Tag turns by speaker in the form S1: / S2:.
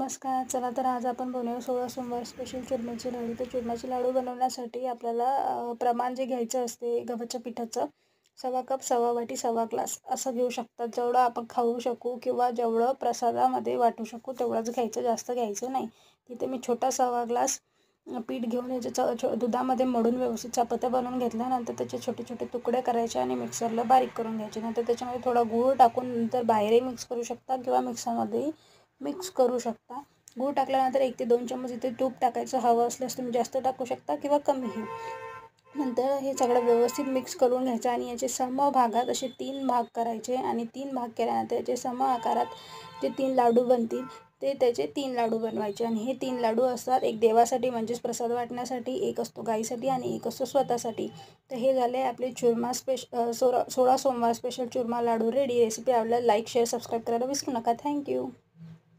S1: नमस्कार. चला तर आज आपण बनवूया 16 सोमवार स्पेशल चुरम्याचे लाडू. तर चुरम्याचे लाडू बनवण्यासाठी आपल्याला प्रमाण जे घ्यायचं असते गव्हाच्या पिठाचं, सव्वा कप, सव्वा वाटी, सव्वा ग्लास असं घेऊ शकतात. जेवढं आपण खाऊ शकू किंवा जेवढं प्रसादामध्ये वाटू शकू तेवढंच घ्यायचं, जास्त घ्यायचं नाही. तिथे मी छोटा सव्वा ग्लास पीठ घेऊन याचे दुधामध्ये मळून व्यवस्थित चपात्या बनवून घेतल्यानंतर त्याचे छोटे छोटे तुकडे करायचे आणि मिक्सरला बारीक करून घ्यायचे. नंतर त्याच्यामध्ये थोडा गूळ टाकून नंतर बाहेरही मिक्स करू शकता किंवा मिक्सरमध्येही मिक्स करू शकता. गूळ टाकल्यानंतर 1 ते 2 चम्मच इथे तूप टाकायचं. हवं असल्यास तुम्ही जास्त टाकू शकता किंवा कमीही. नंतर हे सगळं व्यवस्थित मिक्स करून घ्यायचं आणि याचे समभागात असे 3 भाग करायचे आणि 3 भाग केल्यानंतर याचे सम आकारात जे 3 लाडू बनतील ते त्याचे 3 लाडू बनवायचे. आणि हे 3 लाडू असतात, एक देवासाठी म्हणजेच प्रसाद वाटण्यासाठी, एक असतो गाईसाठी आणि एक असतो स्वतःसाठी. तर हे झाले आपले चुरमा 16 सोमवार स्पेशल चुरमा लाडू रेडी. रेसिपी आवडल्यास लाईक, शेअर, सबस्क्राईब करायला विसरू नका. थँक्यू.